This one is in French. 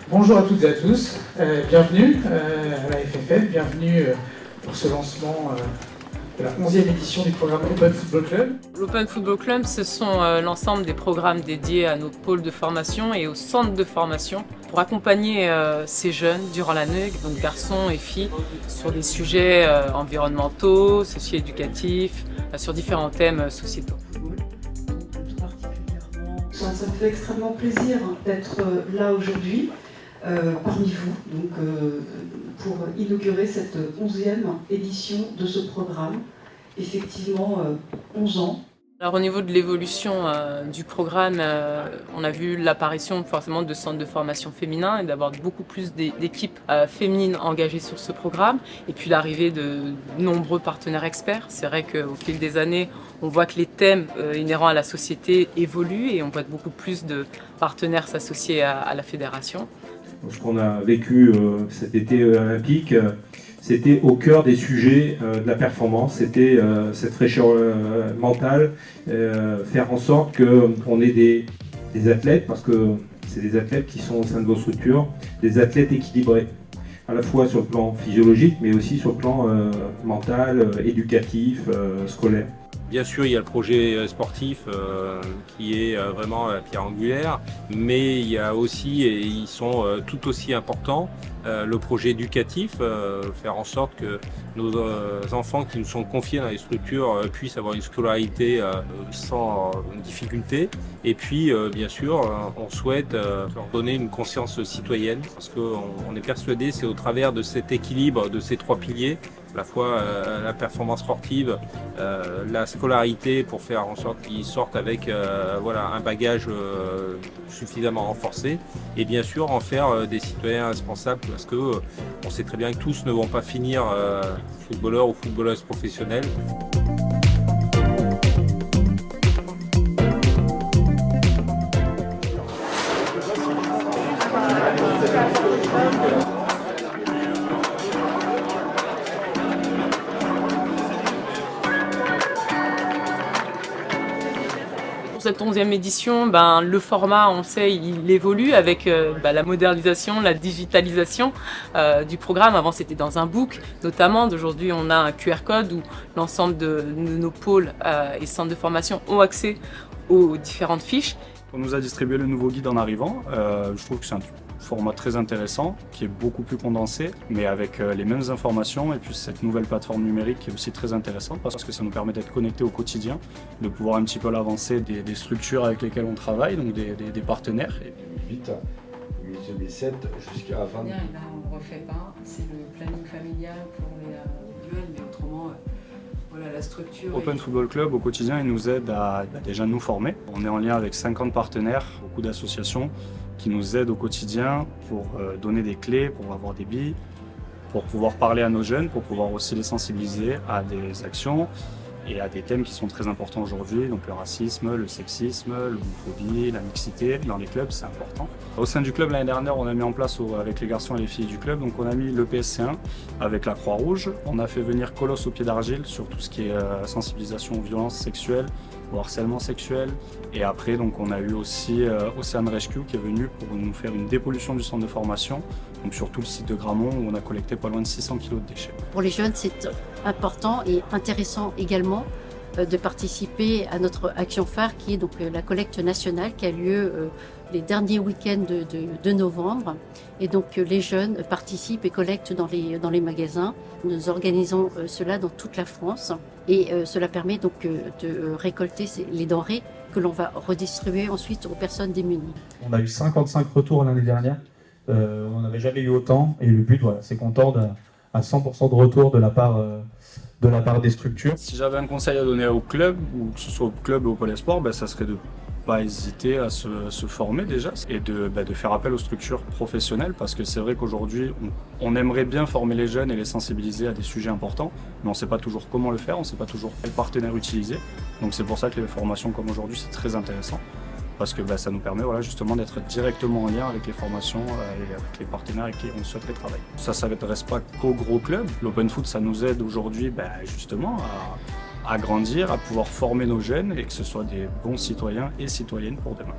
Bonjour à toutes et à tous, bienvenue à la FFF, bienvenue pour ce lancement de la 11e édition du programme Open Football Club. L'Open Football Club, ce sont l'ensemble des programmes dédiés à nos pôles de formation et aux centres de formation pour accompagner ces jeunes durant l'année, donc garçons et filles, sur des sujets environnementaux, socio-éducatifs, sur différents thèmes sociétaux. Ça me fait extrêmement plaisir d'être là aujourd'hui parmi vous, donc, pour inaugurer cette 11e édition de ce programme. Effectivement, 11 ans. Alors au niveau de l'évolution du programme, on a vu l'apparition forcément de centres de formation féminins et d'avoir beaucoup plus d'équipes féminines engagées sur ce programme, et puis l'arrivée de nombreux partenaires experts. C'est vrai qu'au fil des années, on voit que les thèmes inhérents à la société évoluent et on voit beaucoup plus de partenaires s'associer à la fédération. Ce qu'on a vécu cet été olympique, c'était au cœur des sujets de la performance, c'était cette fraîcheur mentale, faire en sorte qu'on ait des athlètes, parce que c'est des athlètes qui sont au sein de vos structures, des athlètes équilibrés, à la fois sur le plan physiologique, mais aussi sur le plan mental, éducatif, scolaire. Bien sûr, il y a le projet sportif qui est vraiment la pierre angulaire, mais il y a aussi, et ils sont tout aussi importants, le projet éducatif, faire en sorte que nos enfants qui nous sont confiés dans les structures puissent avoir une scolarité sans difficulté. Et puis, bien sûr, on souhaite leur donner une conscience citoyenne, parce qu'on est persuadé, c'est au travers de cet équilibre, de ces trois piliers, à la fois la performance sportive, la scolarité pour faire en sorte qu'ils sortent avec voilà, un bagage suffisamment renforcé, et bien sûr en faire des citoyens responsables, parce que on sait très bien que tous ne vont pas finir footballeurs ou footballeuses professionnels. Pour cette 11e édition, le format, on sait, il évolue avec la modernisation, la digitalisation du programme. Avant, c'était dans un book, notamment. D'aujourd'hui, on a un QR code où l'ensemble de nos pôles et centres de formation ont accès aux différentes fiches. On nous a distribué le nouveau guide en arrivant. Je trouve que c'est un format très intéressant, qui est beaucoup plus condensé, mais avec les mêmes informations, et puis cette nouvelle plateforme numérique qui est aussi très intéressante, parce que ça nous permet d'être connectés au quotidien, de pouvoir un petit peu l'avancée des structures avec lesquelles on travaille, donc des partenaires. 8 7 jusqu'à 20. Et là, on ne refait pas, c'est le planning familial pour les duels, mais autrement, voilà, la structure. Open Football Club, au quotidien, il nous aide à déjà nous former. On est en lien avec 50 partenaires, beaucoup d'associations qui nous aident au quotidien pour donner des clés, pour avoir des billes, pour pouvoir parler à nos jeunes, pour pouvoir aussi les sensibiliser à des actions et à des thèmes qui sont très importants aujourd'hui, donc le racisme, le sexisme, l'homophobie, la mixité. Dans les clubs, c'est important. Au sein du club, l'année dernière, on a mis en place avec les garçons et les filles du club, donc on a mis le PSC1 avec la Croix-Rouge. On a fait venir Colosse au pied d'argile sur tout ce qui est sensibilisation aux violences sexuelles, au harcèlement sexuel. Et après, donc, on a eu aussi Ocean Rescue qui est venu pour nous faire une dépollution du centre de formation, donc sur tout le site de Gramont où on a collecté pas loin de 600 kg de déchets. Pour les jeunes, c'est important et intéressant également de participer à notre action phare qui est donc la collecte nationale qui a lieu les derniers week-ends de novembre. Et donc les jeunes participent et collectent dans les magasins. Nous organisons cela dans toute la France et cela permet donc de récolter les denrées que l'on va redistribuer ensuite aux personnes démunies. On a eu 55 retours l'année dernière. On n'avait jamais eu autant et le but, voilà, c'est qu'on tende à 100% de retour de la part des structures. Si j'avais un conseil à donner au club, ou que ce soit au club ou au pôle espoir, ça serait de ne pas hésiter à se former déjà et de faire appel aux structures professionnelles, parce que c'est vrai qu'aujourd'hui on aimerait bien former les jeunes et les sensibiliser à des sujets importants, mais on ne sait pas toujours comment le faire, on ne sait pas toujours quel partenaire utiliser. Donc c'est pour ça que les formations comme aujourd'hui c'est très intéressant, parce que ça nous permet justement d'être directement en lien avec les formations et avec les partenaires avec qui on souhaiterait travailler. Ça ne s'adresse pas qu'aux gros clubs. L'Open Foot, ça nous aide aujourd'hui justement à grandir, à pouvoir former nos jeunes et que ce soit des bons citoyens et citoyennes pour demain.